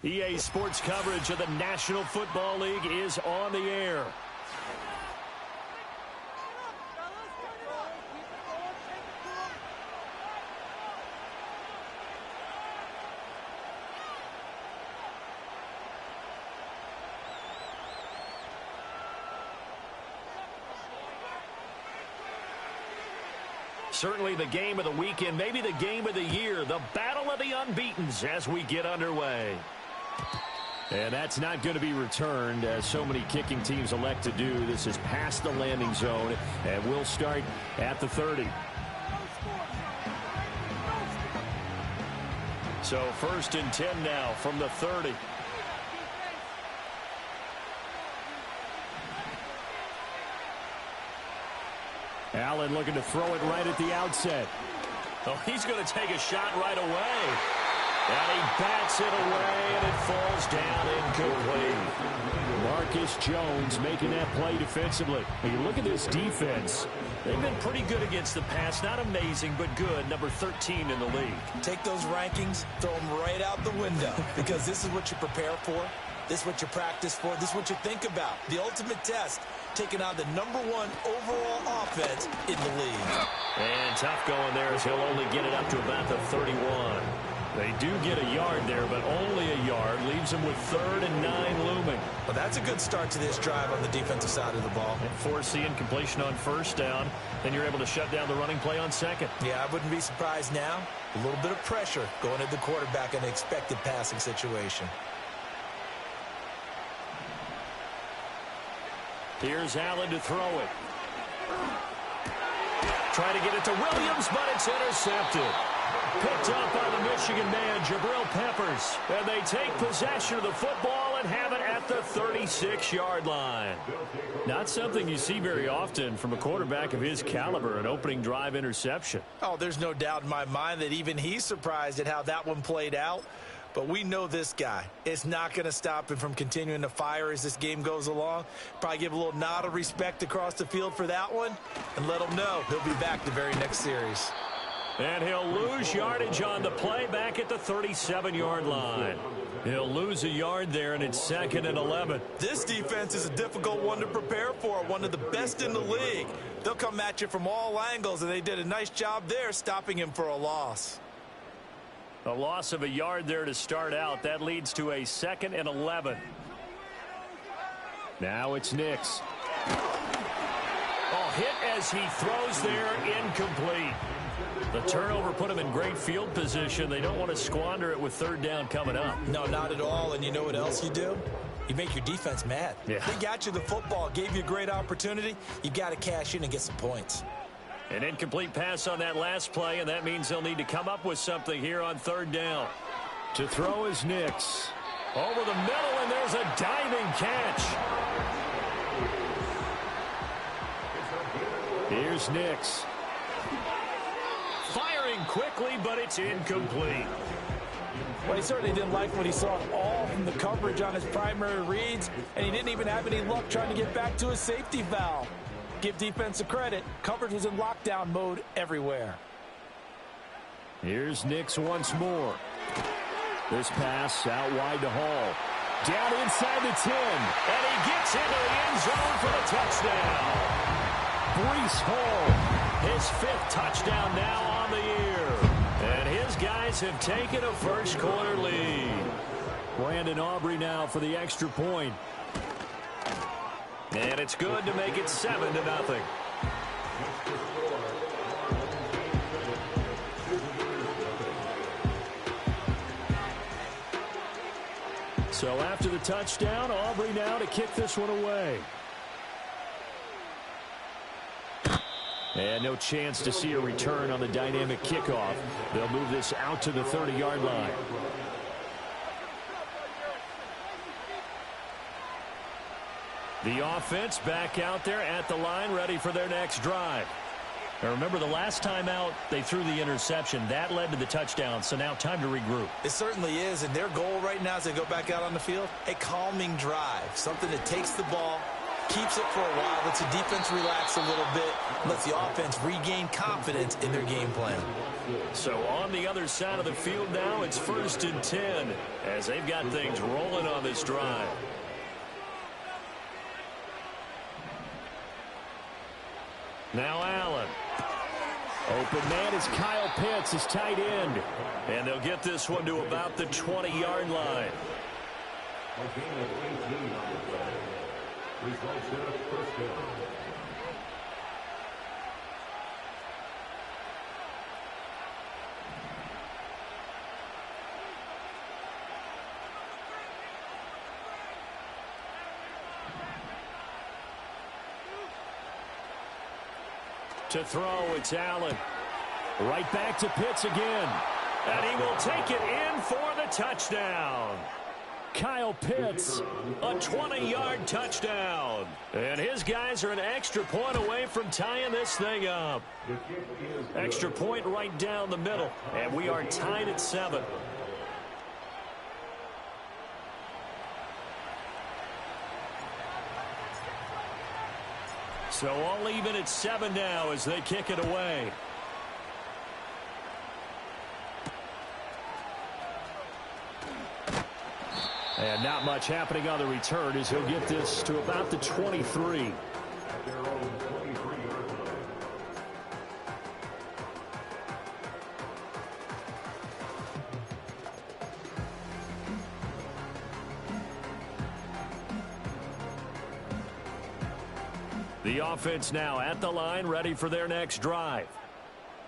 EA Sports coverage of the National Football League is on the air. Certainly the game of the weekend, maybe the game of the year, the battle of the unbeatens as we get underway. And that's not going to be returned, as so many kicking teams elect to do. This is past the landing zone, and we'll start at the 30. So 1st and 10 now from the 30. Allen looking to throw it right at the outset. Oh, he's going to take a shot right away. And he bats it away, and it falls down incomplete. Marcus Jones making that play defensively. When you look at this defense, they've been pretty good against the pass. Not amazing, but good. Number 13 in the league. Take those rankings, throw them right out the window, because this is what you prepare for. This is what you practice for. This is what you think about. The ultimate test, taking on the #1 overall offense in the league. And tough going there as he'll only get it up to about the 31. They do get a yard there, but only a yard. Leaves them with 3rd and 9 looming. Well, that's a good start to this drive on the defensive side of the ball. And force the incompletion on 1st down. Then you're able to shut down the running play on 2nd. Yeah, I wouldn't be surprised now. A little bit of pressure going at the quarterback in an expected passing situation. Here's Allen to throw it. Trying to get it to Williams, but it's intercepted. Picked up by the Michigan man, Jabril Peppers. And they take possession of the football and have it at the 36-yard line. Not something you see very often from a quarterback of his caliber, an opening drive interception. Oh, there's no doubt in my mind that even he's surprised at how that one played out. But we know this guy. It's not going to stop him from continuing to fire as this game goes along. Probably give a little nod of respect across the field for that one and let him know he'll be back the very next series. And he'll lose yardage on the play back at the 37-yard line. He'll lose a yard there, and it's 2nd and 11. This defense is a difficult one to prepare for, one of the best in the league. They'll come at you from all angles, and they did a nice job there stopping him for a loss. A loss of a yard there to start out. That leads to a 2nd and 11. Now it's Nix. Oh, hit as he throws there, incomplete. The turnover put him in great field position. They don't want to squander it with 3rd down coming up. No, not at all. And you know what else you do? You make your defense mad. Yeah. They got you the football, gave you a great opportunity. You got to cash in and get some points. An incomplete pass on that last play, and that means they'll need to come up with something here on 3rd down. To throw is Nix. Over the middle, and there's a diving catch. Here's Nix. Firing quickly, but it's incomplete. Well, he certainly didn't like what he saw at all from the coverage on his primary reads, and he didn't even have any luck trying to get back to his safety valve. Give defense a credit. Coverage was in lockdown mode everywhere. Here's Nix once more. This pass out wide to Hall. Down inside the 10. And he gets into the end zone for the touchdown. Breece Hall, his 5th touchdown now on the year. And his guys have taken a first-quarter lead. Brandon Aubrey now for the extra point. And it's good to make it 7-0. So after the touchdown, Aubrey now to kick this one away. And no chance to see a return on the dynamic kickoff. They'll move this out to the 30-yard line. The offense back out there at the line, ready for their next drive. Now remember, the last time out, they threw the interception. That led to the touchdown, so now time to regroup. It certainly is, and their goal right now as they go back out on the field, a calming drive, something that takes the ball, keeps it for a while, lets the defense relax a little bit, lets the offense regain confidence in their game plan. So on the other side of the field now, it's 1st and 10 as they've got things rolling on this drive. Now Allen. Open man is Kyle Pitts, his tight end. And they'll get this one to about the 20-yard line. To throw, it's Allen. Right back to Pitts again. And he will take it in for the touchdown. Kyle Pitts, a 20-yard touchdown. And his guys are an extra point away from tying this thing up. Extra point right down the middle. And we are tied at 7. So all even at 7 now as they kick it away. And not much happening on the return as he'll get this to about the 23. The offense now at the line, ready for their next drive.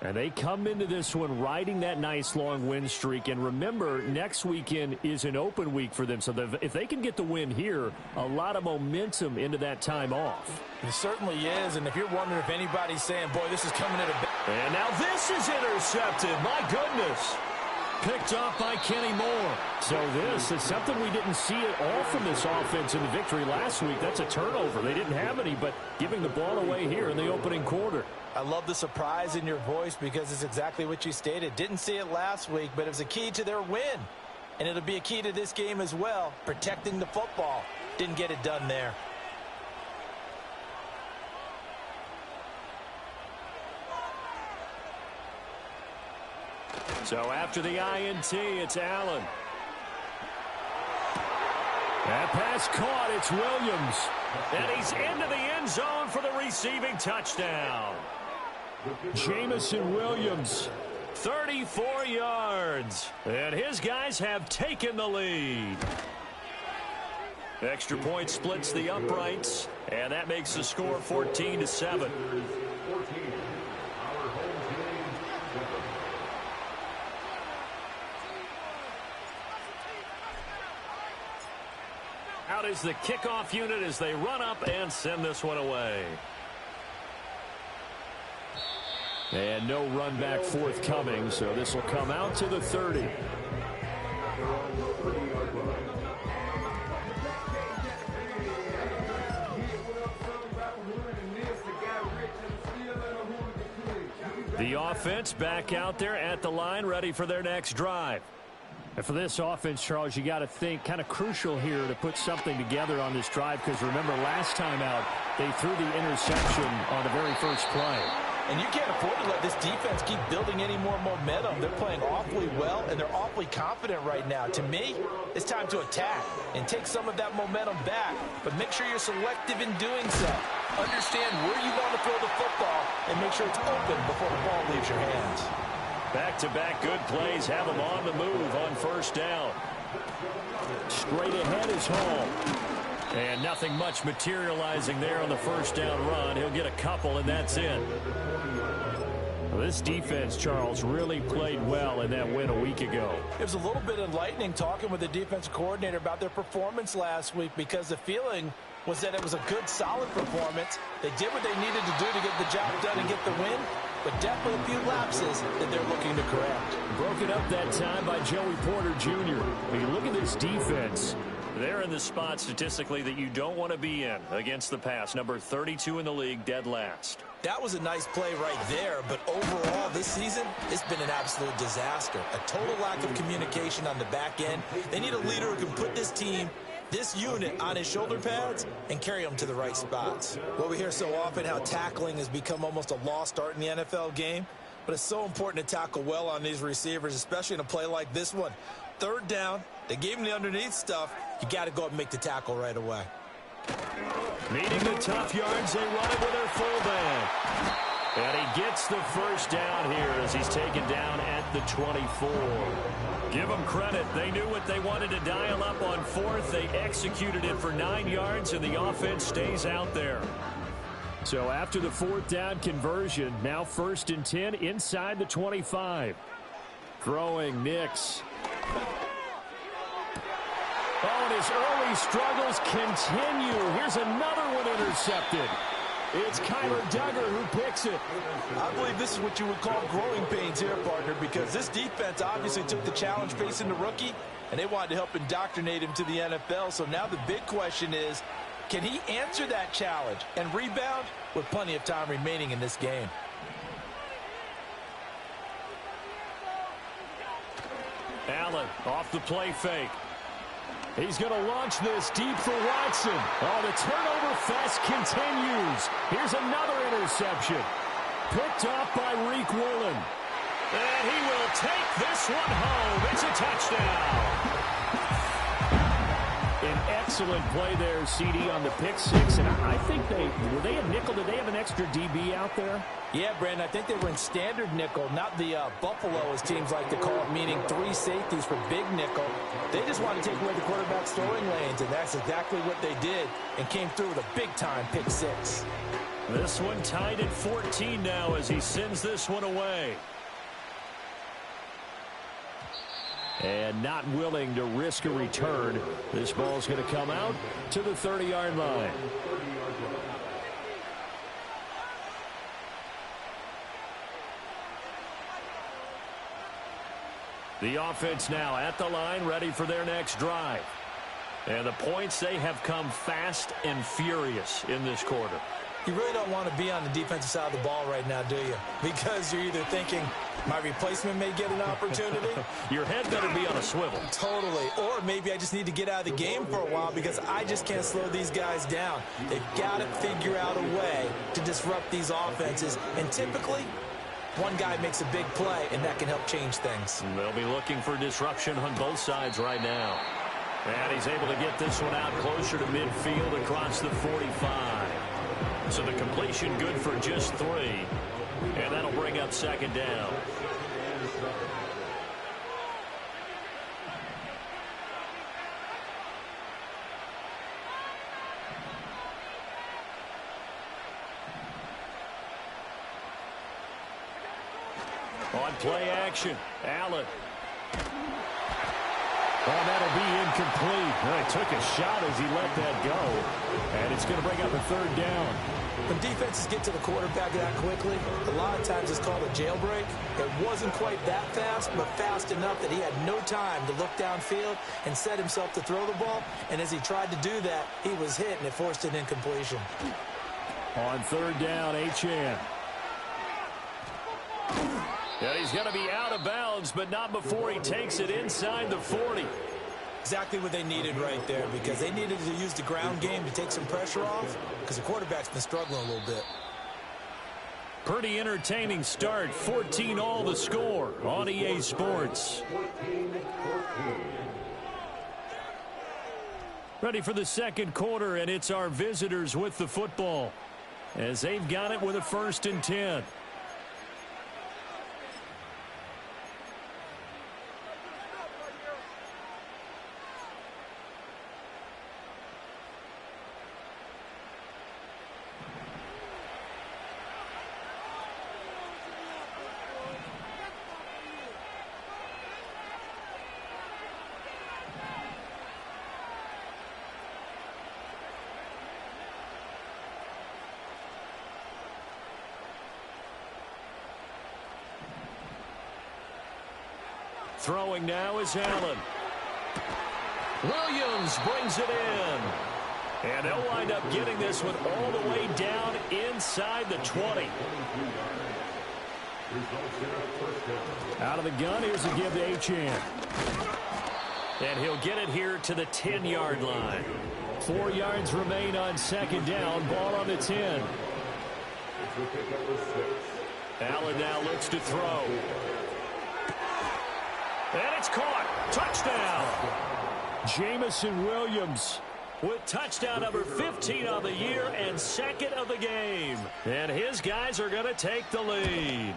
And they come into this one riding that nice long win streak. And remember, next weekend is an open week for them. So if they can get the win here, a lot of momentum into that time off. It certainly is. And if you're wondering if anybody's saying, boy, this is coming at a... And now this is intercepted. My goodness. Picked off by Kenny Moore. So this is something we didn't see at all from this offense in the victory last week. That's a turnover. They didn't have any, but giving the ball away here in the opening quarter. I love the surprise in your voice because it's exactly what you stated. Didn't see it last week, but it was a key to their win. And it'll be a key to this game as well, protecting the football. Didn't get it done there. So after the INT, it's Allen. That pass caught. It's Williams. And he's into the end zone for the receiving touchdown. Jamison Williams, 34 yards. And his guys have taken the lead. Extra point splits the uprights. And that makes the score 14-7. Out is the kickoff unit as they run up and send this one away. And no run back forthcoming, so this will come out to the 30. The offense back out there at the line, ready for their next drive. And for this offense, Charles, you got to think kind of crucial here to put something together on this drive because remember last time out they threw the interception on the very first play. And you can't afford to let this defense keep building any more momentum. They're playing awfully well, and they're awfully confident right now. To me, it's time to attack and take some of that momentum back, but make sure you're selective in doing so. Understand where you want to throw the football and make sure it's open before the ball leaves your hands. Back-to-back good plays have them on the move on first down. Straight ahead is Hall. And nothing much materializing there on the first down run. He'll get a couple, and that's it. Well, this defense, Charles, really played well in that win a week ago. It was a little bit enlightening talking with the defensive coordinator about their performance last week because the feeling was that it was a good, solid performance. They did what they needed to do to get the job done and get the win, but definitely a few lapses that they're looking to correct. Broken up that time by Joey Porter Jr. When you look at this defense, they're in the spot statistically that you don't want to be in against the pass. Number 32 in the league, dead last. That was a nice play right there, but overall this season, it's been an absolute disaster. A total lack of communication on the back end. They need a leader who can put this team this unit on his shoulder pads and carry them to the right spots. Well, we hear so often how tackling has become almost a lost art in the NFL game, but it's so important to tackle well on these receivers, especially in a play like this one. Third down, they gave him the underneath stuff. You got to go up and make the tackle right away. Needing the tough yards, they run it with their fullback. And he gets the first down here as he's taken down at the 24. Give them credit. They knew what they wanted to dial up on fourth. They executed it for 9 yards, and the offense stays out there. So after the fourth down conversion, now 1st and 10 inside the 25. Throwing Nix. Oh, and his early struggles continue. Here's another one intercepted. It's Kyler Duggar who picks it. I believe this is what you would call growing pains here, partner, because this defense obviously took the challenge facing the rookie, and they wanted to help indoctrinate him to the NFL. So now the big question is, can he answer that challenge and rebound with plenty of time remaining in this game? Allen off the play fake. He's going to launch this deep for Watson. Oh, the turnover fest continues. Here's another interception. Picked off by Reek Woolen. And he will take this one home. It's a touchdown. An excellent play there, CD, on the pick six. And I think were they a nickel? Did they have an extra DB out there? Yeah, Brandon, I think they were in standard nickel, not the Buffalo, as teams like to call it, meaning 3 safeties for big nickel. They just wanted to take away the quarterback's throwing lanes, and that's exactly what they did, and came through with a big-time pick six. This one tied at 14 now as he sends this one away. And not willing to risk a return. This ball's going to come out to the 30-yard line. The offense now at the line, ready for their next drive. And the points, they have come fast and furious in this quarter. You really don't want to be on the defensive side of the ball right now, do you? Because you're either thinking, my replacement may get an opportunity. Your head better be on a swivel. Totally. Or maybe I just need to get out of the game for a while because I just can't slow these guys down. They've got to figure out a way to disrupt these offenses. And typically, one guy makes a big play, and that can help change things. They'll be looking for disruption on both sides right now. And he's able to get this one out closer to midfield across the 45. So the completion good for just 3. And that'll bring up 2nd down. On play action, Allen. Oh, that'll be incomplete. He took a shot as he let that go. And it's going to bring up a 3rd down. When defenses get to the quarterback that quickly, a lot of times it's called a jailbreak. It wasn't quite that fast, but fast enough that he had no time to look downfield and set himself to throw the ball. And as he tried to do that, he was hit, and it forced an incompletion. On 3rd down, Achane. And he's going to be out of bounds, but not before he takes it inside the 40. Exactly what they needed right there, because they needed to use the ground game to take some pressure off, because the quarterback's been struggling a little bit. Pretty entertaining start. 14-all the score on EA Sports. Ready for the 2nd quarter, and it's our visitors with the football as they've got it with a 1st and 10. Throwing now is Allen. Williams brings it in. And they'll wind up getting this one all the way down inside the 20. Out of the gun, here's a give to Achane. And he'll get it here to the 10-yard line. 4 yards remain on second down. Ball on the 10. Allen now looks to throw. And it's caught. Touchdown. Jamison Williams with touchdown number 15 of the year and second of the game. And his guys are going to take the lead.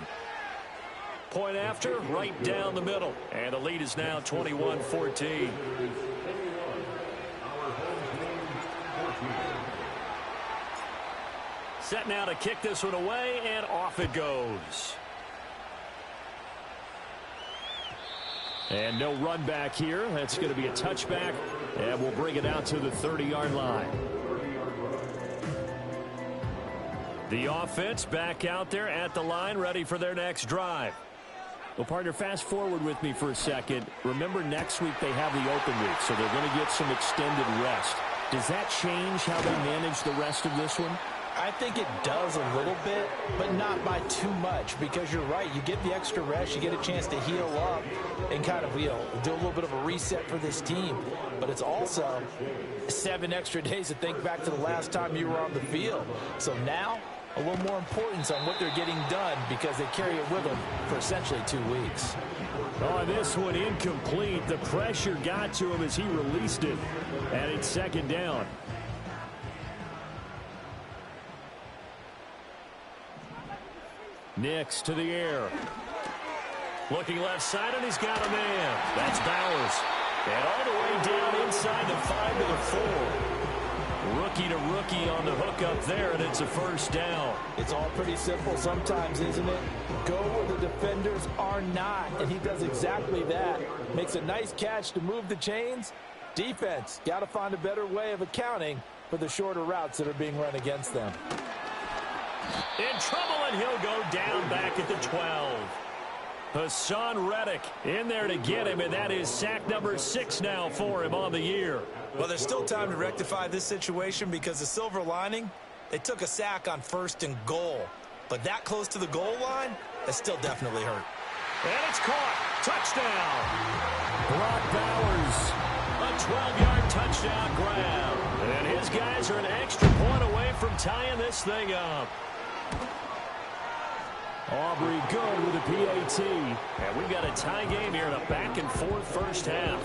Point after, right down the middle. And the lead is now 21-14. Set now to kick this one away, and off it goes. And no run back here. That's going to be a touchback, and we'll bring it out to the 30-yard line. The offense back out there at the line, ready for their next drive. Well, partner, fast forward with me for a second. Remember, next week they have the open week, so they're going to get some extended rest. Does that change how they manage the rest of this one? I think it does a little bit, but not by too much, because you're right. You get the extra rest. You get a chance to heal up and kind of, do a little bit of a reset for this team. But it's also 7 extra days to think back to the last time you were on the field. So now, a little more importance on what they're getting done because they carry it with them for essentially 2 weeks. Oh, this one incomplete. The pressure got to him as he released it. And it's second down. Nix to the air. Looking left side, and he's got a man. That's Bowers. And all the way down inside the 5 to the 4. Rookie to rookie on the hook up there, and it's a first down. It's all pretty simple sometimes, isn't it? Go where the defenders are not, and he does exactly that. Makes a nice catch to move the chains. Defense, got to find a better way of accounting for the shorter routes that are being run against them. In trouble, and he'll go down back at the 12. Hassan Reddick in there to get him, and that is sack number 6 now for him on the year. Well, there's still time to rectify this situation because the silver lining, they took a sack on 1st and goal. But that close to the goal line, that still definitely hurt. And it's caught. Touchdown. Brock Bowers, a 12-yard touchdown grab. And his guys are an extra point away from tying this thing up. Aubrey good with a PAT. And we've got a tie game here in a back-and-forth first half.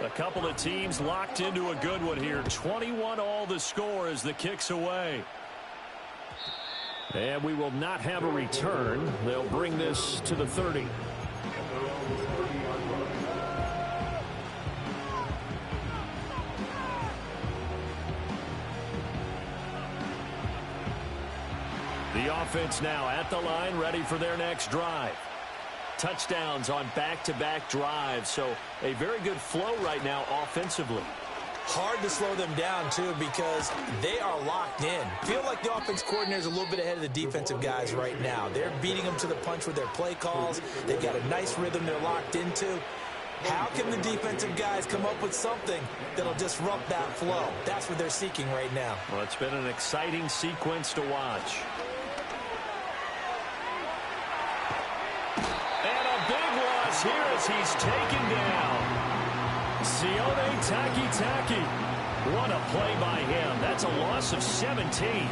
A couple of teams locked into a good one here. 21 all the score as the kick's away. And we will not have a return. They'll bring this to the 30. The offense now at the line, ready for their next drive. Touchdowns on back-to-back drives, so a very good flow right now offensively. Hard to slow them down, too, because they are locked in. Feel like the offense coordinator is a little bit ahead of the defensive guys right now. They're beating them to the punch with their play calls. They've got a nice rhythm they're locked into. How can the defensive guys come up with something that'll disrupt that flow? That's what they're seeking right now. Well, it's been an exciting sequence to watch. Here as he's taken down. Sione Takitaki. What a play by him. That's a loss of 17.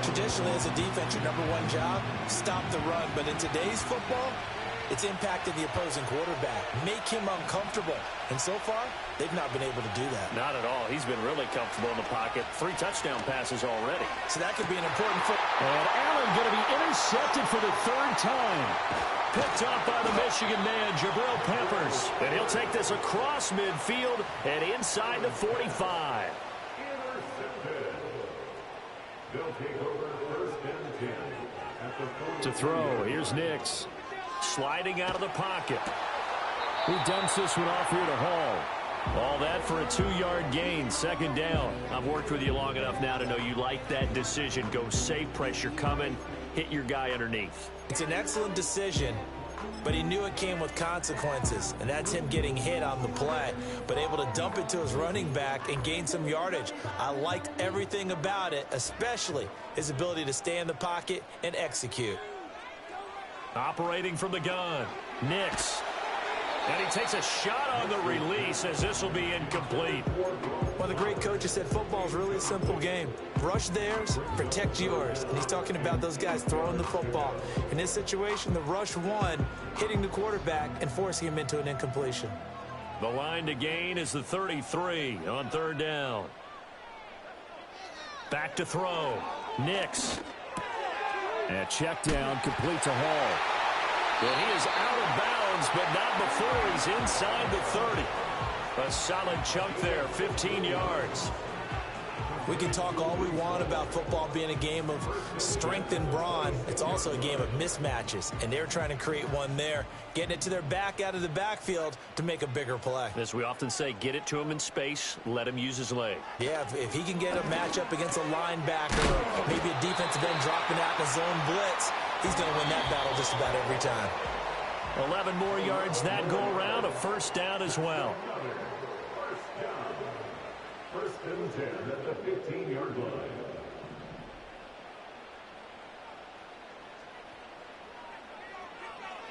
Traditionally, as a defense, your #1 job, stop the run. But in today's football, it's impacted the opposing quarterback. Make him uncomfortable. And so far, they've not been able to do that. Not at all. He's been really comfortable in the pocket. 3 touchdown passes already. So that could be an important foot. And Allen going to be intercepted for the 3rd time. Picked up by the Michigan man, Jabril Peppers. And he'll take this across midfield and inside the 45. To throw, here's Nix. Sliding out of the pocket. He dumps this one off here to Hall. All that for a 2-yard gain, 2nd down. I've worked with you long enough now to know you like that decision. Go safe, pressure coming, hit your guy underneath. It's an excellent decision, but he knew it came with consequences, and that's him getting hit on the play, but able to dump it to his running back and gain some yardage. I liked everything about it, especially his ability to stay in the pocket and execute. Operating from the gun. Nix. And he takes a shot on the release as this will be incomplete. One of the great coaches said football is really a simple game. Rush theirs, protect yours. And he's talking about those guys throwing the football. In this situation, the rush won, hitting the quarterback and forcing him into an incompletion. The line to gain is the 33 on third down. Back to throw. Nix. And check down, complete to Hall. And he is out of bounds, but not before he's inside the 30. A solid chunk there, 15 yards. We can talk all we want about football being a game of strength and brawn. It's also a game of mismatches, and they're trying to create one there, getting it to their back out of the backfield to make a bigger play. As we often say, get it to him in space, let him use his leg. Yeah, if he can get a matchup against a linebacker or maybe a defensive end dropping out in a zone blitz, he's going to win that battle just about every time. 11 more yards that go around, a first down as well. First and 10 at the 15-yard line.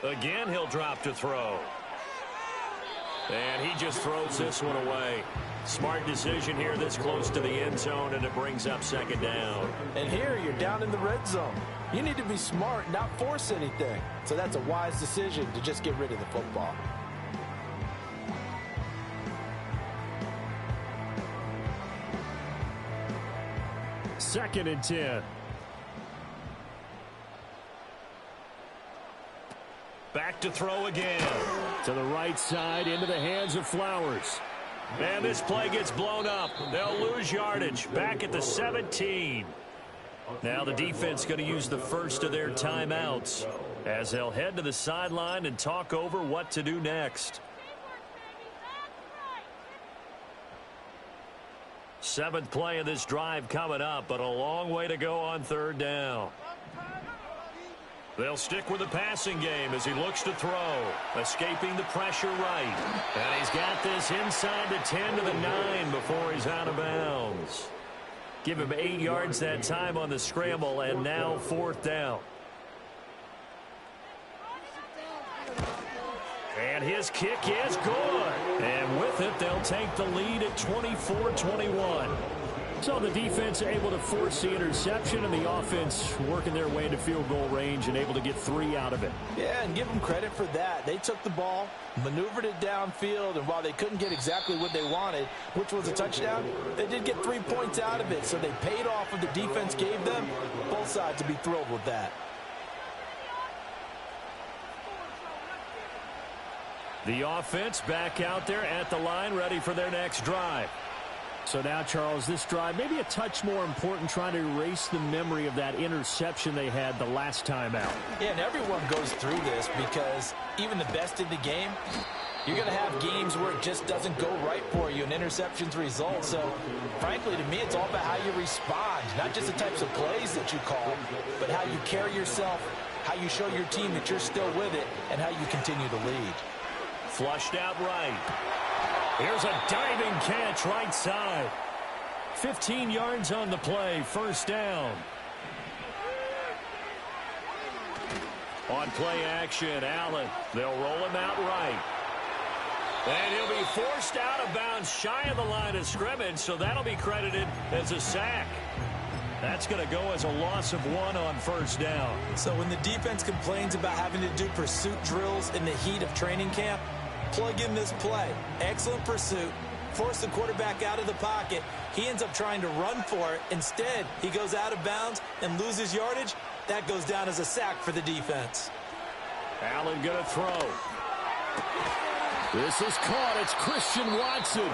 Again, he'll drop to throw. And he just throws this one away. Smart decision here this close to the end zone, and it brings up second down. And here you're down in the red zone. You need to be smart, not force anything. So that's a wise decision to just get rid of the football. Second and 10. Back to throw again. To the right side, into the hands of Flowers. And this play gets blown up. They'll lose yardage. Back at the 17. Now the defense going to use the first of their timeouts as they'll head to the sideline and talk over what to do next. Seventh play of this drive coming up, but a long way to go on third down. They'll stick with the passing game as he looks to throw. Escaping the pressure right. And he's got this inside the 10 to the 9 before he's out of bounds. Give him 8 yards that time on the scramble, and now fourth down. And his kick is good. And with it, they'll take the lead at 24-21. So the defense able to force the interception, and the offense working their way into field goal range and able to get 3 out of it. Yeah, and give them credit for that. They took the ball, maneuvered it downfield, and while they couldn't get exactly what they wanted, which was a touchdown, they did get 3 points out of it. So they paid off what the defense gave them. Both sides to be thrilled with that. The offense back out there at the line, ready for their next drive. So now, Charles, this drive maybe a touch more important, trying to erase the memory of that interception they had the last time out. Yeah, and everyone goes through this because even the best in the game, you're going to have games where it just doesn't go right for you and interceptions result. So, frankly, to me, it's all about how you respond, not just the types of plays that you call, but how you carry yourself, how you show your team that you're still with it, and how you continue to lead. Flushed out right. Here's a diving catch right side. 15 yards on the play, first down. On play action, Allen. They'll roll him out right. And he'll be forced out of bounds shy of the line of scrimmage, so that'll be credited as a sack. That's going to go as a loss of 1 on first down. So when the defense complains about having to do pursuit drills in the heat of training camp, plug in this play. Excellent pursuit. Force the quarterback out of the pocket. He ends up trying to run for it. Instead, he goes out of bounds and loses yardage. That goes down as a sack for the defense. Allen going to throw. This is caught. It's Christian Watson.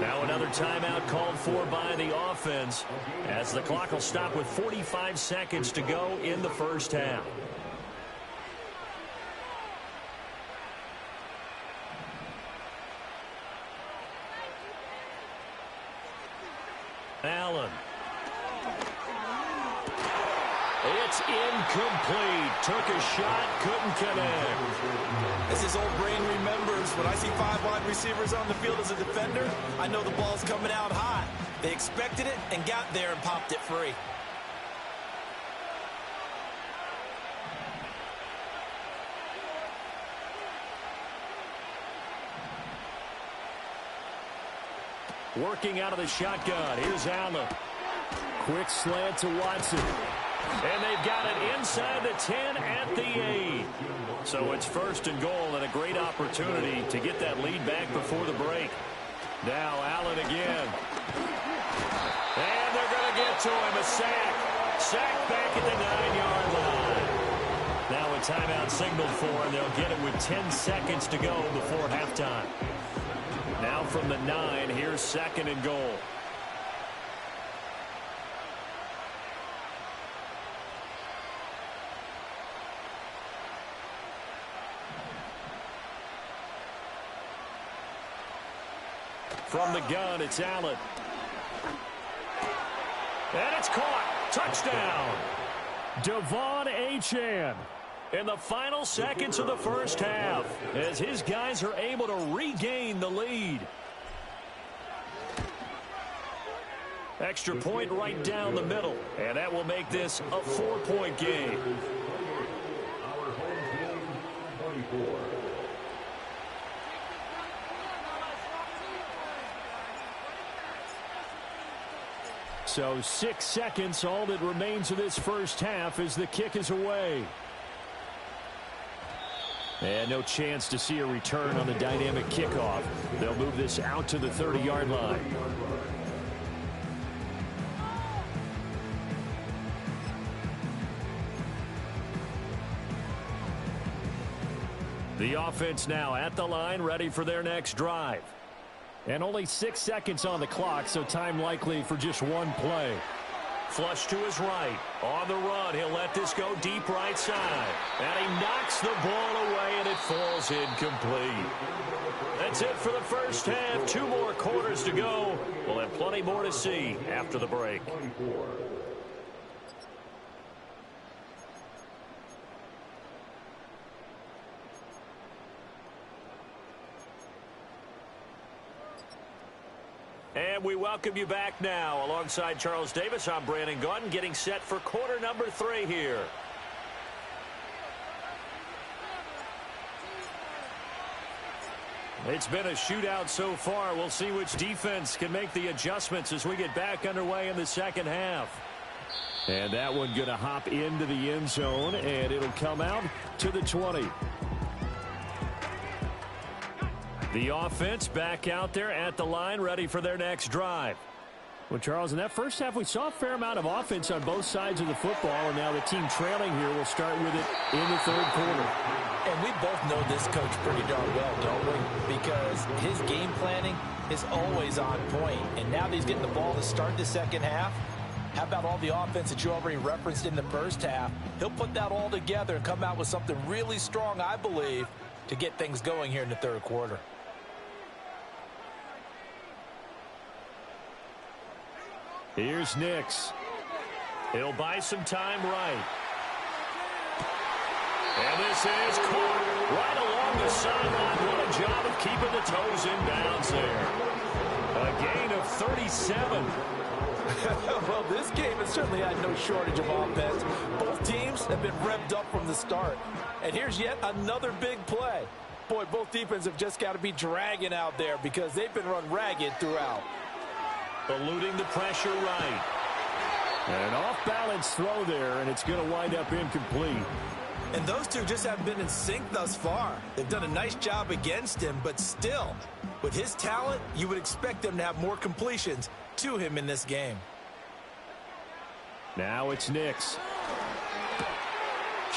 Now another timeout called for by the offense as the clock will stop with 45 seconds to go in the first half. Allen. It's incomplete. Took a shot, couldn't connect. As his old brain remembers, when I see 5 wide receivers on the field as a defender, I know the ball's coming out high. They expected it and got there and popped it free. Working out of the shotgun. Here's Allen. Quick slant to Watson. And they've got it inside the 10 at the 8. So it's 1st and goal and a great opportunity to get that lead back before the break. Now Allen again. And they're going to get to him. A sack. Sack back at the 9-yard line. Now a timeout signaled for, and they'll get it with 10 seconds to go before halftime. Now from the 9, here's 2nd and goal. From the gun, it's Allen. And it's caught. Touchdown. Devon Achane in the final seconds of the first half as his guys are able to regain the lead. Extra point right down the middle, and that will make this a 4-point game. Our home team, 24. So 6 seconds, all that remains of this first half as the kick is away. And no chance to see a return on the dynamic kickoff. They'll move this out to the 30-yard line. The offense now at the line, ready for their next drive. And only 6 seconds on the clock, so time likely for just one play. Flush to his right. On the run, he'll let this go deep right side. And he knocks the ball away, and it falls incomplete. That's it for the first half. 2 more quarters to go. We'll have plenty more to see after the break. And we welcome you back now. Alongside Charles Davis, I'm Brandon Gaudin, getting set for quarter number 3 here. It's been a shootout so far. We'll see which defense can make the adjustments as we get back underway in the second half. And that one going to hop into the end zone, and it'll come out to the 20. The offense back out there at the line, ready for their next drive. Well, Charles, in that first half, we saw a fair amount of offense on both sides of the football, and now the team trailing here will start with it in the third quarter. And we both know this coach pretty darn well, don't we? Because his game planning is always on point. And now that he's getting the ball to start the second half, how about all the offense that you already referenced in the first half? He'll put that all together and come out with something really strong, I believe, to get things going here in the third quarter. Here's Nix. He'll buy some time right. And this is caught right along the sideline. What a job of keeping the toes in bounds there. A gain of 37. Well, this game has certainly had no shortage of offense. Both teams have been revved up from the start. And here's yet another big play. Boy, both defenses have just got to be dragging out there because they've been run ragged throughout. Eluding the pressure right. And an off-balance throw there, and it's going to wind up incomplete. And those two just haven't been in sync thus far. They've done a nice job against him, but still, with his talent, you would expect them to have more completions to him in this game. Now it's Nix.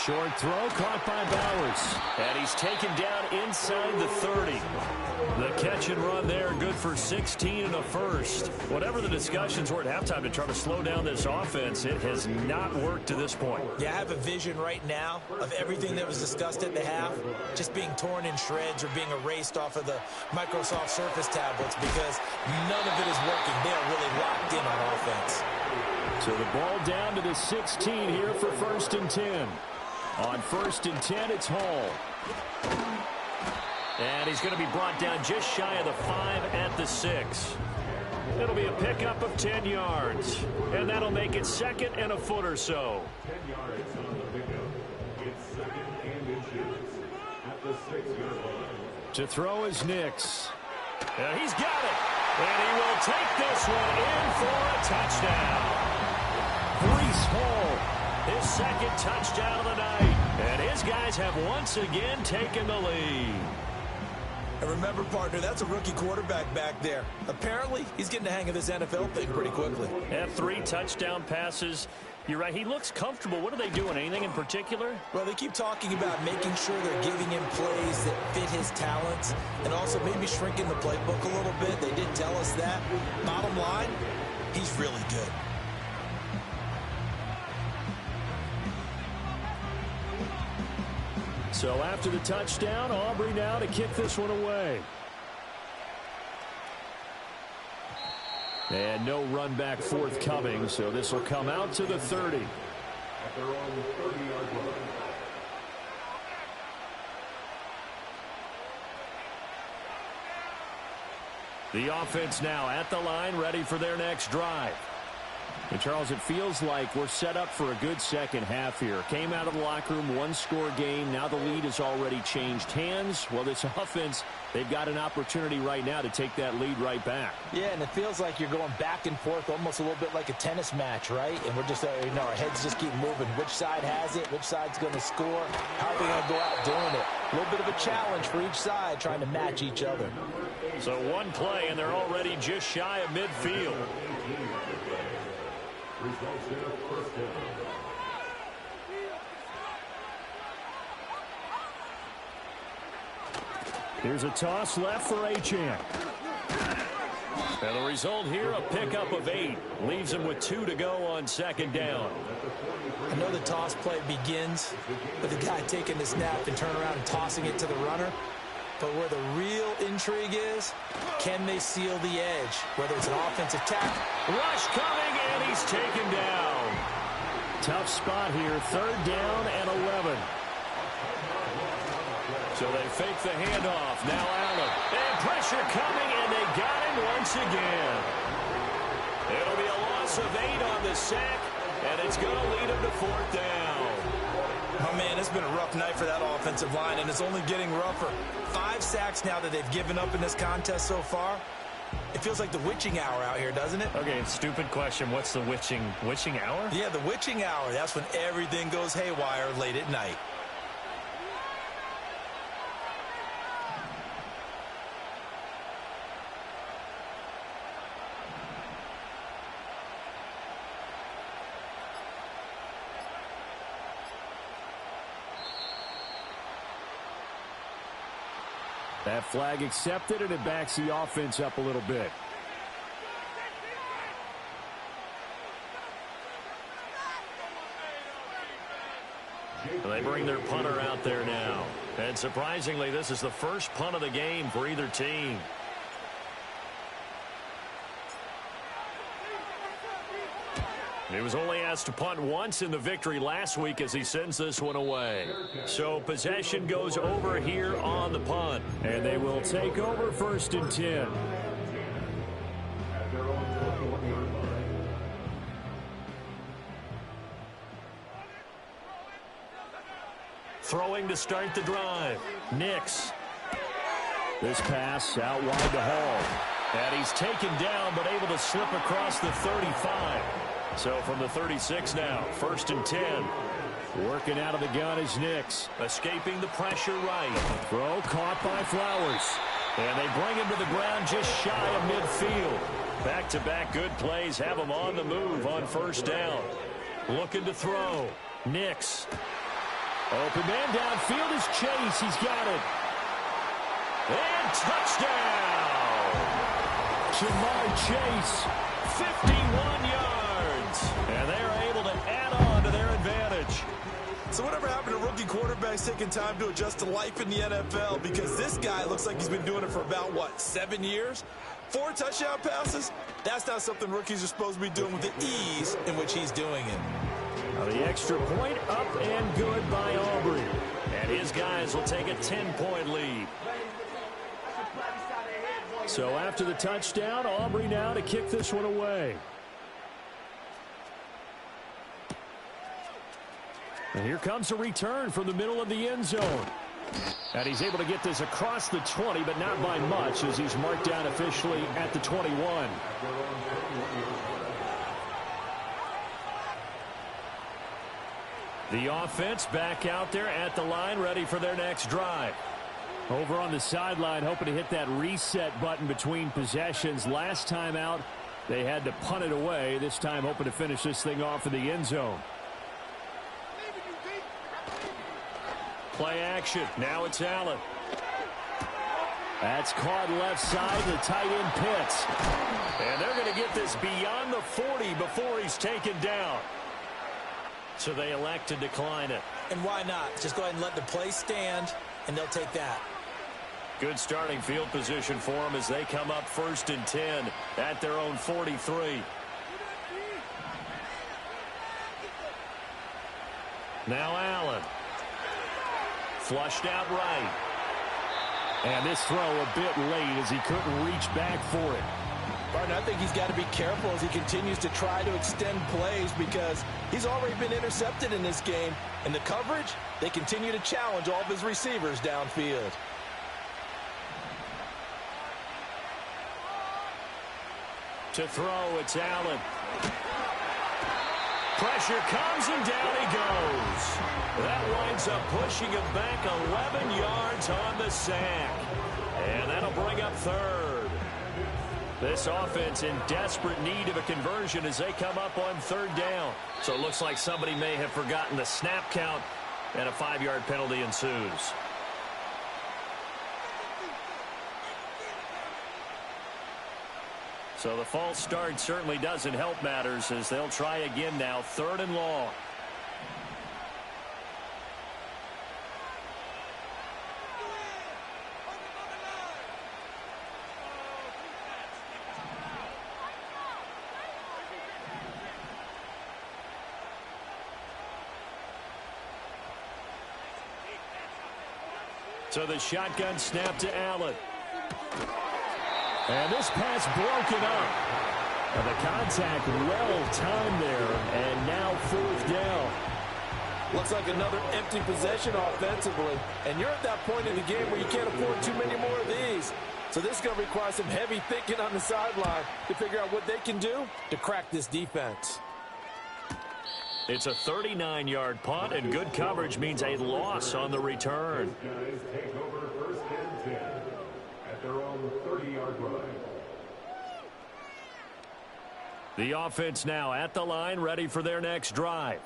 Short throw caught by Bowers. And he's taken down inside the 30. The catch and run there, good for 16 and a first. Whatever the discussions were at halftime to try to slow down this offense, it has not worked to this point. Yeah, I have a vision right now of everything that was discussed at the half just being torn in shreds or being erased off of the Microsoft Surface tablets because none of it is working. They are really locked in on offense. So the ball down to the 16 here for 1st and 10. On 1st and 10, it's Hall. And he's going to be brought down just shy of the 5 at the 6. It'll be a pickup of 10 yards. And that'll make it 2nd and a foot or so. 10 yards on the pickup. It's 2nd and inches at the 6-yard line. To throw is Nix. And he's got it. And he will take this one in for a touchdown. Brees Hall, his second touchdown of the night. And his guys have once again taken the lead. And remember, partner, that's a rookie quarterback back there. Apparently, he's getting the hang of this NFL thing pretty quickly. And 3 touchdown passes. You're right, he looks comfortable. What are they doing? Anything in particular? Well, they keep talking about making sure they're giving him plays that fit his talents and also maybe shrinking the playbook a little bit. They did tell us that. Bottom line, he's really good. So after the touchdown, Aubrey now to kick this one away. And no run back forthcoming, so this will come out to the 30. At their own 30-yard line. The offense now at the line, ready for their next drive. And Charles, it feels like we're set up for a good second half here. Came out of the locker room, 1-score game. Now the lead has already changed hands. Well, this offense, they've got an opportunity right now to take that lead right back. Yeah, and it feels like you're going back and forth almost a little bit like a tennis match, right? And we're just, our heads just keep moving. Which side has it? Which side's going to score? How are they going to go out doing it? A little bit of a challenge for each side trying to match each other. So one play, and they're already just shy of midfield. Results in a first down. Here's a toss left for Achane. And the result here, a pickup of 8. Leaves him with 2 to go on second down. I know the toss play begins with the guy taking the snap and turning around and tossing it to the runner. But where the real intrigue is, can they seal the edge? Whether it's an offensive tackle. Rush coming, and he's taken down. Tough spot here, 3rd down and 11. So they fake the handoff. Now Allen. And pressure coming, and they got him once again. It'll be a loss of 8 on the sack, and it's going to lead him to 4th down. Oh, man, it's been a rough night for that offensive line, and it's only getting rougher. 5 sacks now that they've given up in this contest so far. It feels like the witching hour out here, doesn't it? Okay, stupid question. What's the witching hour? Yeah, the witching hour. That's when everything goes haywire late at night. That flag accepted, and it backs the offense up a little bit. They bring their punter out there now. And surprisingly, this is the first punt of the game for either team. He was only asked to punt once in the victory last week as he sends this one away. So possession goes over here on the punt. And they will take over 1st and 10. At their own 21-yard line. Throwing to start the drive. Nix. This pass out wide to Hall. And he's taken down but able to slip across the 35. So from the 36 now, 1st and 10. Working out of the gun is Nix. Escaping the pressure right. Throw caught by Flowers. And they bring him to the ground just shy of midfield. Back-to-back good plays have him on the move on 1st down. Looking to throw. Nix. Open man downfield is Chase. He's got it. And touchdown! Jamar Chase, 51 yards. And they're able to add on to their advantage. So whatever happened to rookie quarterbacks taking time to adjust to life in the NFL? Because this guy looks like he's been doing it for about, 7 years? 4 touchdown passes? That's not something rookies are supposed to be doing with the ease in which he's doing it. Now the extra point up and good by Aubrey. And his guys will take a 10-point lead. So after the touchdown, Aubrey now to kick this one away. And here comes a return from the middle of the end zone. And he's able to get this across the 20, but not by much, as he's marked down officially at the 21. The offense back out there at the line, ready for their next drive. Over on the sideline, hoping to hit that reset button between possessions. Last time out, they had to punt it away. This time, hoping to finish this thing off in the end zone. Play action. Now it's Allen. That's caught left side. The tight end Pitts. And they're going to get this beyond the 40 before he's taken down. So they elect to decline it. And why not? Just go ahead and let the play stand, and they'll take that. Good starting field position for them as they come up 1st and 10 at their own 43. Now Allen. Flushed out right. And this throw a bit late as he couldn't reach back for it. Barton, I think he's got to be careful as he continues to try to extend plays because he's already been intercepted in this game. And the coverage, they continue to challenge all of his receivers downfield. To throw, it's Allen. Pressure comes and down he goes. That winds up pushing him back 11 yards on the sack. And that'll bring up 3rd. This offense in desperate need of a conversion as they come up on 3rd down. So it looks like somebody may have forgotten the snap count, and a 5-yard penalty ensues. So the false start certainly doesn't help matters as they'll try again now, 3rd and long. So the shotgun snap to Allen. And this pass broken up. And the contact well timed there. And now 4th down. Looks like another empty possession offensively. And you're at that point in the game where you can't afford too many more of these. So this is going to require some heavy thinking on the sideline to figure out what they can do to crack this defense. It's a 39-yard punt, and good coverage means a loss on the return. Guys take over 1st and 10 at their own 30-yard line. The offense now at the line, ready for their next drive.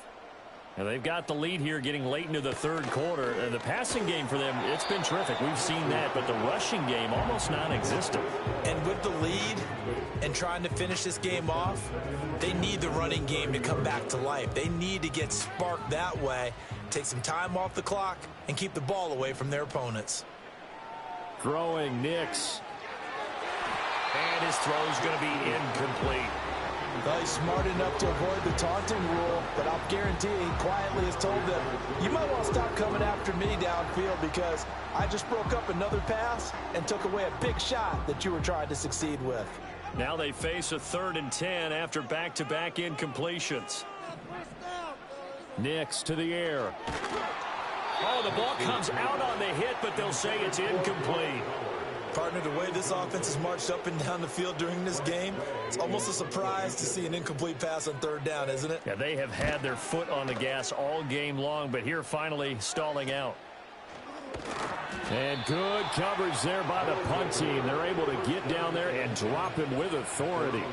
And they've got the lead here getting late into the 3rd quarter. And the passing game for them, it's been terrific. We've seen that, but the rushing game almost non-existent. And with the lead and trying to finish this game off, they need the running game to come back to life. They need to get sparked that way, take some time off the clock, and keep the ball away from their opponents. Throwing Nix. And his throw's going to be incomplete. Well, he's smart enough to avoid the taunting rule, but I'll guarantee he quietly has told them, you might want to stop coming after me downfield because I just broke up another pass and took away a big shot that you were trying to succeed with. Now they face a 3rd and 10 after back-to-back incompletions. Nix to the air. Oh, the ball comes out on the hit, but they'll say it's incomplete. Partner, the way this offense has marched up and down the field during this game, it's almost a surprise to see an incomplete pass on 3rd down, isn't it? Yeah, they have had their foot on the gas all game long, but here finally stalling out. And good coverage there by the punt team. They're able to get down there and drop him with authority.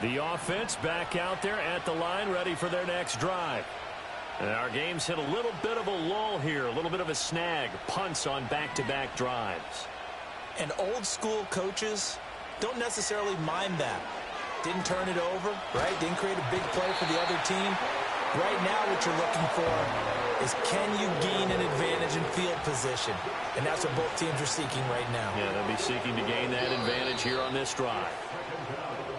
The offense back out there at the line, ready for their next drive. And our game's hit a little bit of a lull here, a little bit of a snag. Punts on back-to-back drives. And old-school coaches don't necessarily mind that. Didn't turn it over, right? Didn't create a big play for the other team. Right now what you're looking for is can you gain an advantage in field position? And that's what both teams are seeking right now. Yeah, they'll be seeking to gain that advantage here on this drive.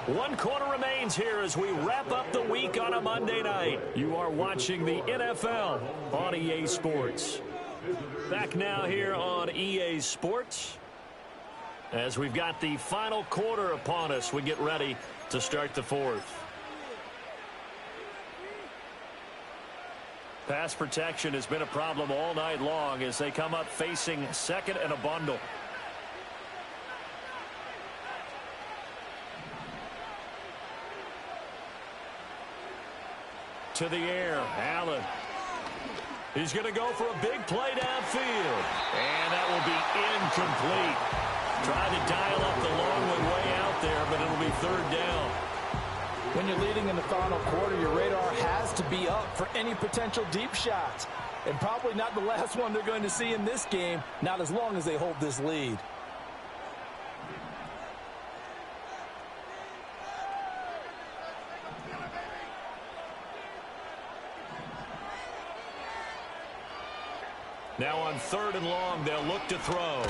1 quarter remains here as we wrap up the week on a Monday night. You are watching the NFL on EA Sports. Back now here on EA Sports. As we've got the final quarter upon us, we get ready to start the 4th. Pass protection has been a problem all night long as they come up facing second and a bundle. To the air, Allen. He's going to go for a big play downfield. And that will be incomplete. Tried to dial up the long one way out there, but it'll be third down. When you're leading in the final quarter, your radar has to be up for any potential deep shots. And probably not the last one they're going to see in this game, not as long as they hold this lead. Now on third and long, they'll look to throw.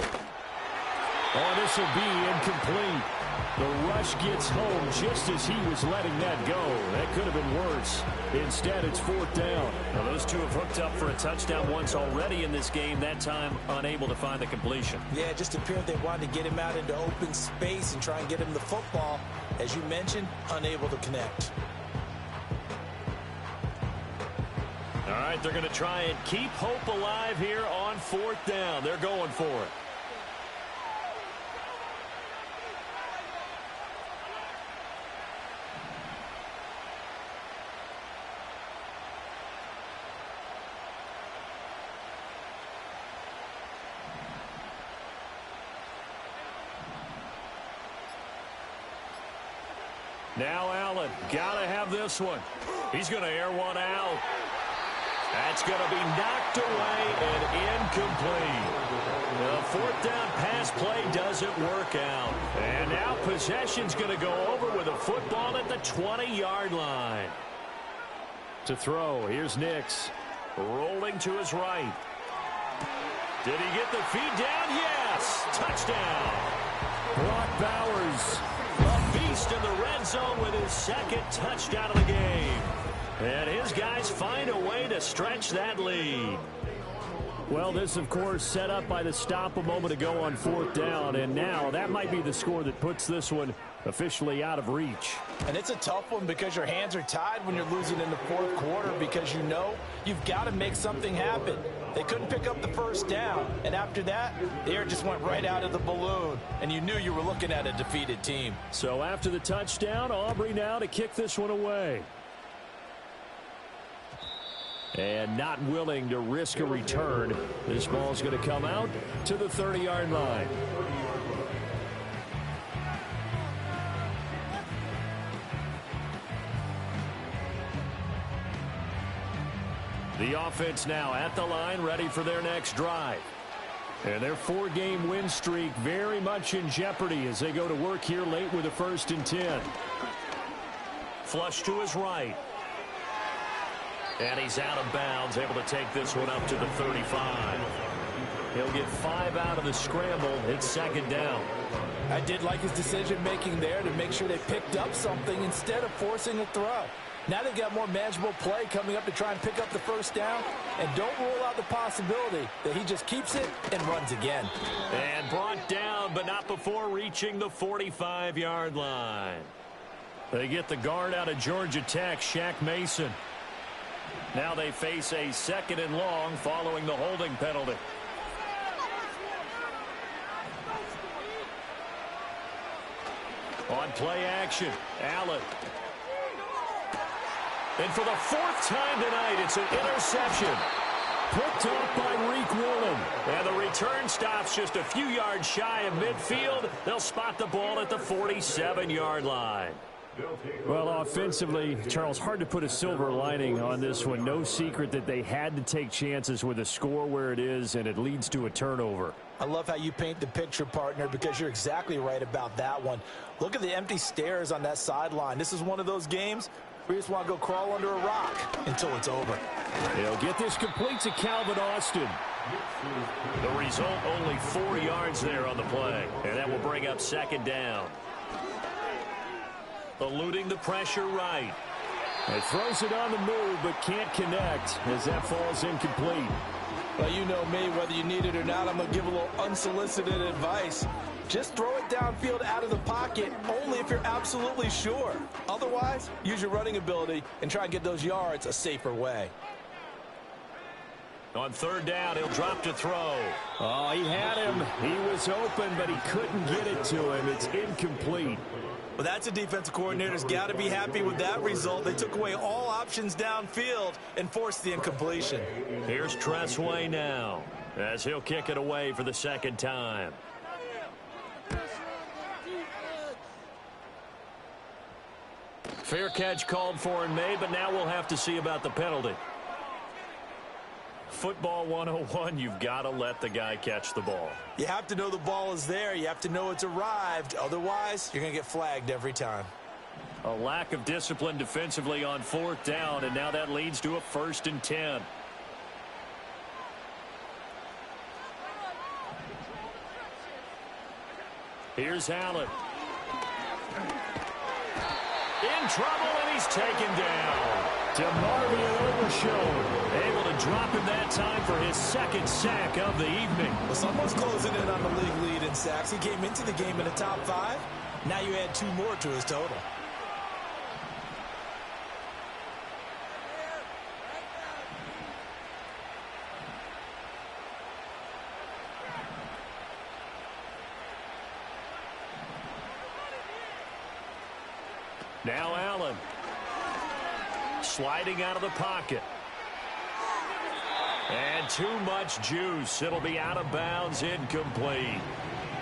Oh, this will be incomplete. The rush gets home just as he was letting that go. That could have been worse. Instead, it's fourth down. Now, those two have hooked up for a touchdown once already in this game, that time unable to find the completion. Yeah, it just appeared they wanted to get him out into open space and try and get him the football. As you mentioned, unable to connect. All right, they're going to try and keep hope alive here on fourth down. They're going for it. Now Allen, gotta have this one. He's going to air one out. That's going to be knocked away and incomplete. The fourth down pass play doesn't work out. And now possession's going to go over with a football at the 20-yard line. To throw, here's Nix. Rolling to his right. Did he get the feed down? Yes! Touchdown! Brock Bowers, a beast in the red zone with his second touchdown of the game. And his guys find a way to stretch that lead. Well, this, of course, set up by the stop a moment ago on fourth down. And now that might be the score that puts this one officially out of reach. And it's a tough one because your hands are tied when you're losing in the fourth quarter because you know you've got to make something happen. They couldn't pick up the first down. And after that, the air just went right out of the balloon. And you knew you were looking at a defeated team. So after the touchdown, Aubrey now to kick this one away. And not willing to risk a return. This ball's going to come out to the 30-yard line. The offense now at the line, ready for their next drive. And their four-game win streak very much in jeopardy as they go to work here late with a 1st and 10. Flush to his right. And he's out of bounds, able to take this one up to the 35. He'll get 5 out of the scramble. It's second down. I did like his decision-making there to make sure they picked up something instead of forcing a throw. Now they've got more manageable play coming up to try and pick up the first down. And don't rule out the possibility that he just keeps it and runs again. And brought down, but not before reaching the 45-yard line. They get the guard out of Georgia Tech, Shaq Mason. Now they face a 2nd and long following the holding penalty. On play action, Allen. And for the 4th time tonight, it's an interception. Picked off by Reek Woolen. And the return stops just a few yards shy of midfield. They'll spot the ball at the 47-yard line. Well, offensively, Charles, hard to put a silver lining on this one. No secret that they had to take chances with a score where it is, and it leads to a turnover. I love how you paint the picture, partner, because you're exactly right about that one. Look at the empty stares on that sideline. This is one of those games where you just want to go crawl under a rock until it's over. They'll get this complete to Calvin Austin. The result, only 4 yards there on the play, and that will bring up second down. Eluding the pressure right. It throws it on the move, but can't connect as that falls incomplete. Well, you know me, whether you need it or not, I'm going to give a little unsolicited advice. Just throw it downfield out of the pocket only if you're absolutely sure. Otherwise, use your running ability and try and get those yards a safer way. On third down, he'll drop to throw. Oh, he had him. He was open, but he couldn't get it to him. It's incomplete. Well, that's a defensive coordinator's got to be happy with that result. They took away all options downfield and forced the incompletion. Here's Tressway now as he'll kick it away for the second time. Fair catch called for and made, but now we'll have to see about the penalty. Football 101, you've got to let the guy catch the ball. You have to know the ball is there. You have to know it's arrived. Otherwise, you're going to get flagged every time. A lack of discipline defensively on fourth down, and now that leads to a 1st and 10. Here's Allen. In trouble, and he's taken down. DeMarvion overshowed. Able to drop him that time for his 2nd sack of the evening. Well, someone's closing in on the league lead in sacks. He came into the game in the top 5. Now you add 2 more to his total. Now Allen. Sliding out of the pocket. And too much juice. It'll be out of bounds, incomplete.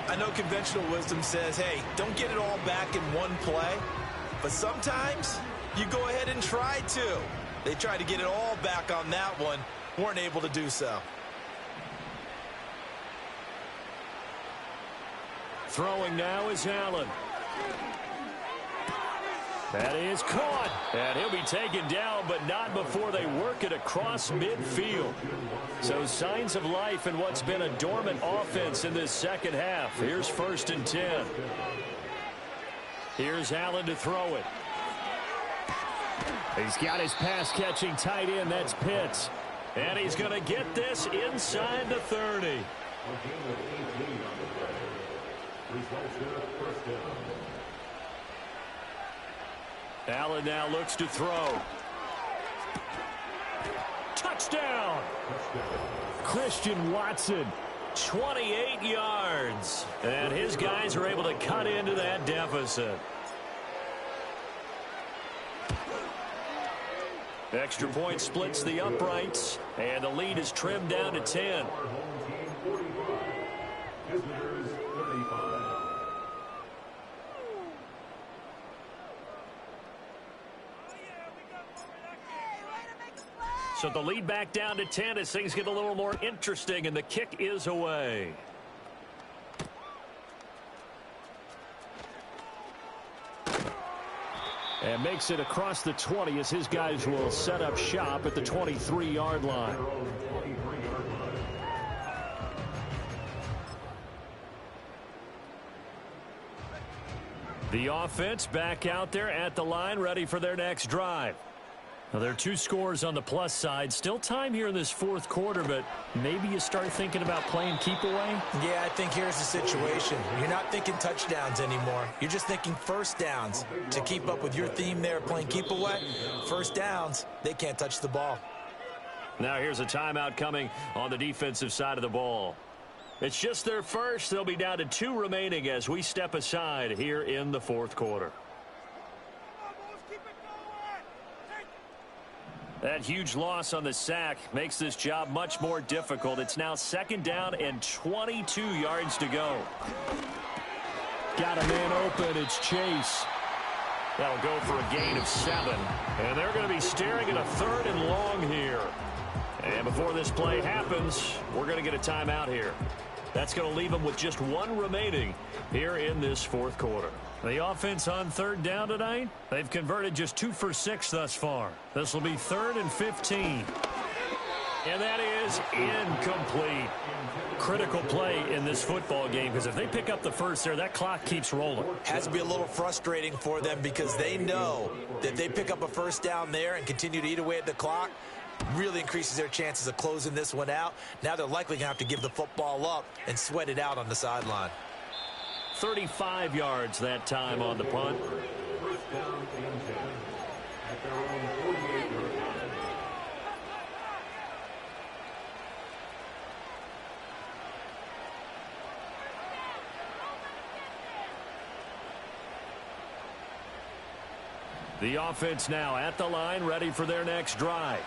I know conventional wisdom says, hey, don't get it all back in one play. But sometimes you go ahead and try to. They tried to get it all back on that one. Weren't able to do so. Throwing now is Allen. That is caught. And he'll be taken down, but not before they work it across midfield. So signs of life in what's been a dormant offense in this second half. Here's 1st and 10. Here's Allen to throw it. He's got his pass-catching tight end. That's Pitts. And he's going to get this inside the 30. Allen now looks to throw. Touchdown! Christian Watson. 28 yards. And his guys are able to cut into that deficit. Extra point splits the uprights. And the lead is trimmed down to 10. So the lead back down to 10 as things get a little more interesting, and the kick is away. And makes it across the 20 as his guys will set up shop at the 23-yard line. The offense back out there at the line, ready for their next drive. Well, there are 2 scores on the plus side. Still time here in this 4th quarter, but maybe you start thinking about playing keep away? Yeah, I think here's the situation. You're not thinking touchdowns anymore. You're just thinking 1st downs. To keep up with your theme there, playing keep away, 1st downs, they can't touch the ball. Now here's a timeout coming on the defensive side of the ball. It's just their first. They'll be down to 2 remaining as we step aside here in the 4th quarter. That huge loss on the sack makes this job much more difficult. It's now 2nd down and 22 yards to go. Got a man open. It's Chase. That'll go for a gain of 7. And they're going to be staring at a 3rd and long here. And before this play happens, we're going to get a timeout here. That's going to leave them with just 1 remaining here in this 4th quarter. The offense on 3rd down tonight, they've converted just 2 for 6 thus far. This will be 3rd and 15. And that is incomplete. Critical play in this football game, because if they pick up the first there, that clock keeps rolling. Has to be a little frustrating for them because they know that if they pick up a 1st down there and continue to eat away at the clock, really increases their chances of closing this one out. Now they're likely going to have to give the football up and sweat it out on the sideline. 35 yards that time on the punt. The offense now at the line, ready for their next drive.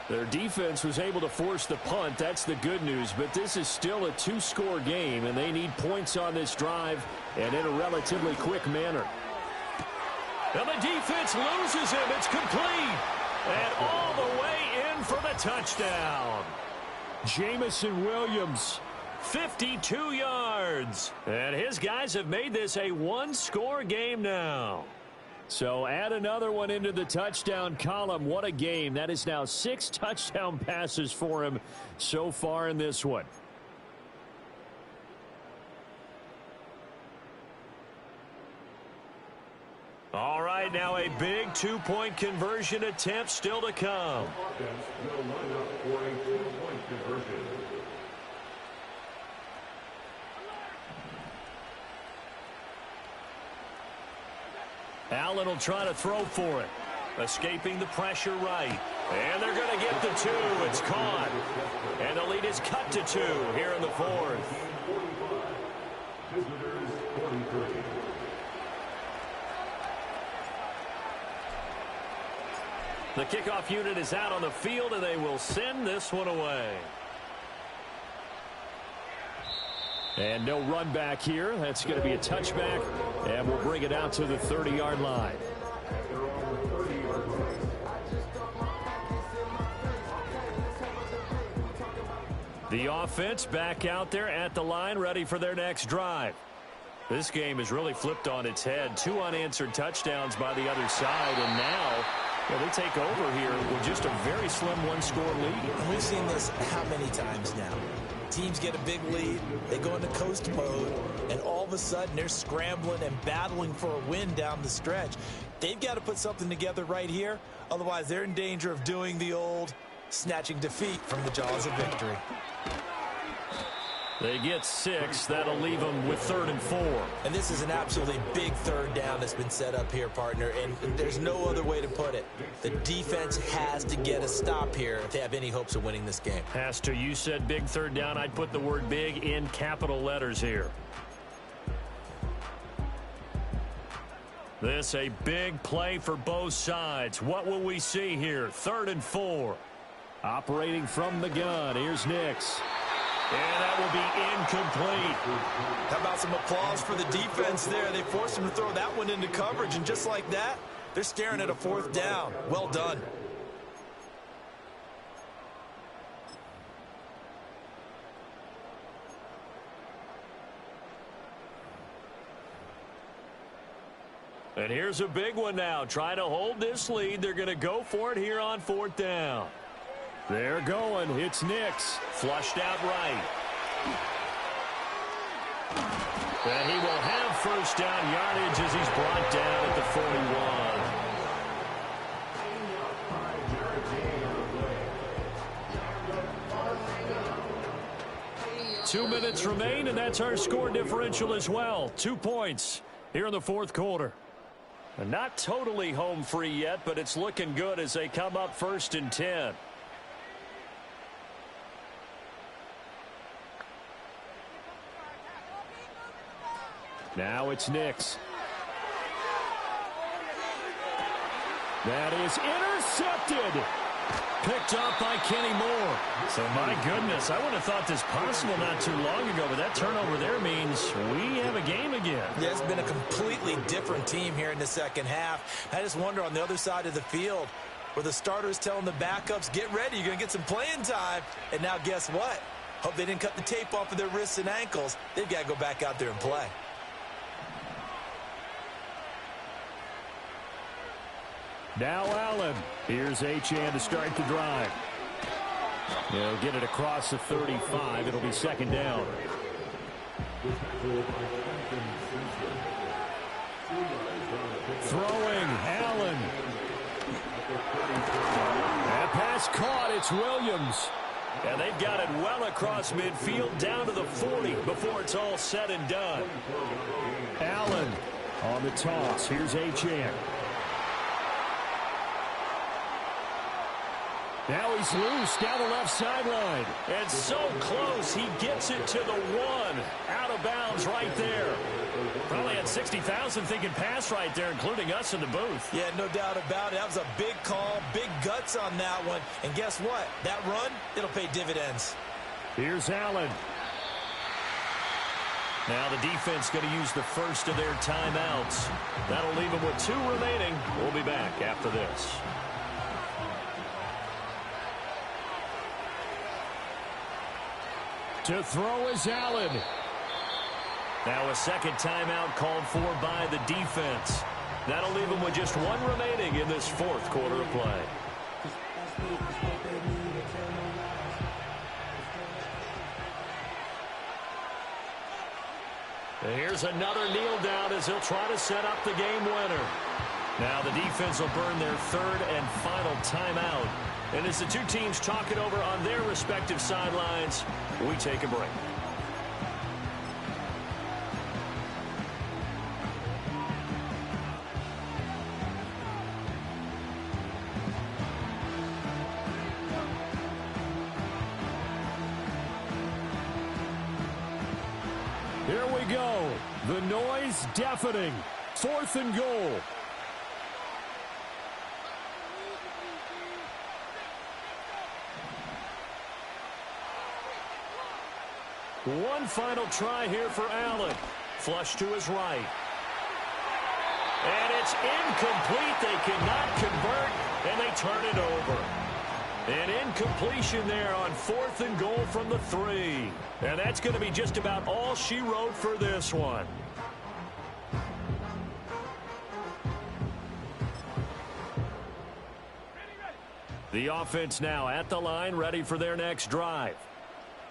Their defense was able to force the punt. That's the good news, but this is still a two-score game, and they need points on this drive and in a relatively quick manner. And the defense loses him. It's complete. And all the way in for the touchdown. Jamison Williams, 52 yards. And his guys have made this a one-score game now. So add another one into the touchdown column. What a game. That is now 6 touchdown passes for him so far in this one. All right, now a big two-point conversion attempt still to come. Allen will try to throw for it. Escaping the pressure right. And they're going to get the 2. It's caught. And the lead is cut to 2 here in the fourth. The kickoff unit is out on the field, and they will send this one away. And no run back here. That's going to be a touchback, and we'll bring it out to the 30-yard line. The offense back out there at the line, ready for their next drive. This game is really flipped on its head. 2 unanswered touchdowns by the other side, and now they take over here with just a very slim one-score lead. And we've seen this how many times now? Teams get a big lead, they go into coast mode, and all of a sudden they're scrambling and battling for a win down the stretch. They've got to put something together right here, otherwise they're in danger of doing the old snatching defeat from the jaws of victory. They get 6. That'll leave them with 3rd and 4. And this is an absolutely big third down that's been set up here, partner, and there's no other way to put it. The defense has to get a stop here if they have any hopes of winning this game. Pastor, you said big third down. I'd put the word big in capital letters here. This a big play for both sides. What will we see here? 3rd and 4. Operating from the gun. Here's Nix. And that will be incomplete. How about some applause for the defense there? They forced him to throw that one into coverage, and just like that, they're staring at a 4th down. Well done. And here's a big one now. Trying to hold this lead. They're going to go for it here on 4th down. They're going. It's Nix. Flushed out right. And he will have first down yardage as he's brought down at the 41. 2 minutes remain, and that's our score differential as well. 2 points here in the 4th quarter. And not totally home free yet, but it's looking good as they come up 1st and 10. Now it's Nix. That is intercepted. Picked up by Kenny Moore. So, my goodness, I wouldn't have thought this possible not too long ago, but that turnover there means we have a game again. Yeah, it's been a completely different team here in the second half. I just wonder on the other side of the field where the starters telling the backups, get ready, you're going to get some playing time. And now guess what? Hope they didn't cut the tape off of their wrists and ankles. They've got to go back out there and play. Now Allen. Here's Achane to start the drive. He'll get it across the 35. It'll be 2nd down. Throwing, Allen. That pass caught. It's Williams. And they've got it well across midfield down to the 40 before it's all said and done. Allen on the toss. Here's Achane. Now he's loose down the left sideline. And so close, he gets it to the one. Out of bounds right there. Probably had 60,000 thinking pass right there, including us in the booth. Yeah, no doubt about it. That was a big call, big guts on that one. And guess what? That run, it'll pay dividends. Here's Allen. Now the defense going to use the first of their timeouts. That'll leave them with 2 remaining. We'll be back after this. To throw is Allen. Now a second timeout called for by the defense. That'll leave them with just 1 remaining in this 4th quarter of play. And here's another kneel down as he'll try to set up the game winner. Now the defense will burn their 3rd and final timeout. And as the 2 teams talk it over on their respective sidelines, we take a break. Here we go. The noise deafening. 4th and goal. One final try here for Allen. Flush to his right. And it's incomplete. They cannot convert, and they turn it over. An incompletion there on 4th and goal from the 3. And that's going to be just about all she wrote for this one. The offense now at the line, ready for their next drive.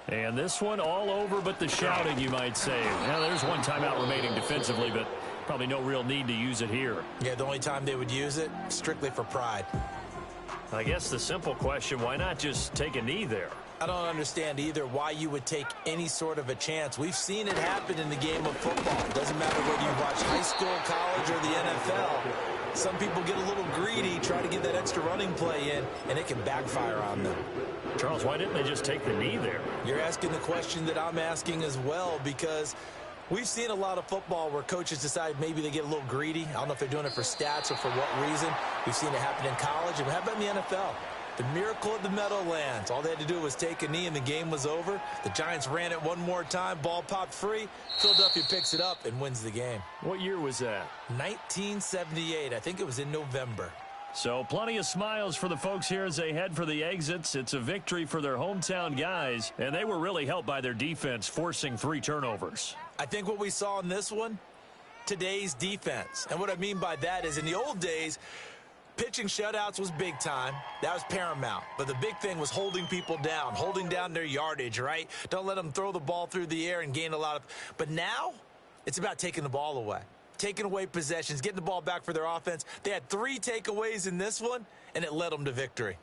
And this one all over but the shouting, you might say. Now, there's 1 timeout remaining defensively, but probably no real need to use it here. Yeah, the only time they would use it, strictly for pride. I guess the simple question, why not just take a knee there? I don't understand either why you would take any sort of a chance. We've seen it happen in the game of football. It doesn't matter whether you watch high school, college, or the NFL. Some people get a little greedy, try to get that extra running play in, and it can backfire on them. Charles, why didn't they just take the knee there? You're asking the question that I'm asking as well, because we've seen a lot of football where coaches decide maybe they get a little greedy. I don't know if they're doing it for stats or for what reason. We've seen it happen in college, and how about in the NFL? The miracle at the Meadowlands. All they had to do was take a knee, and the game was over. The Giants ran it one more time. Ball popped free. Philadelphia picks it up and wins the game. What year was that? 1978. I think it was in November. So plenty of smiles for the folks here as they head for the exits. It's a victory for their hometown guys, and they were really helped by their defense, forcing 3 turnovers. I think what we saw in this one, today's defense. And what I mean by that is in the old days, pitching shutouts was big time. That was paramount. But the big thing was holding people down, holding down their yardage, right? Don't let them throw the ball through the air and gain a lot of. But now it's about taking the ball away, taking away possessions, getting the ball back for their offense. They had 3 takeaways in this one, and it led them to victory.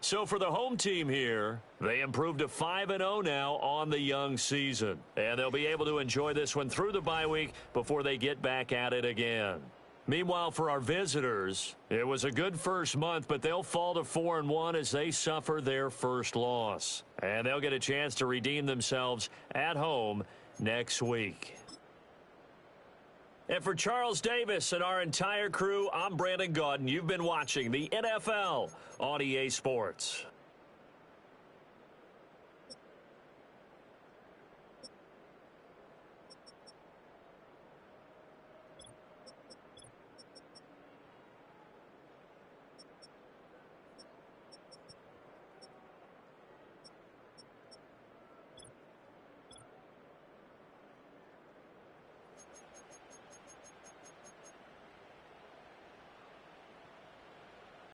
So for the home team here, they improved to 5-0 now on the young season. And they'll be able to enjoy this one through the bye week before they get back at it again. Meanwhile, for our visitors, it was a good first month, but they'll fall to 4-1 as they suffer their first loss. And they'll get a chance to redeem themselves at home next week. And for Charles Davis and our entire crew, I'm Brandon Gaudin. You've been watching the NFL on EA Sports.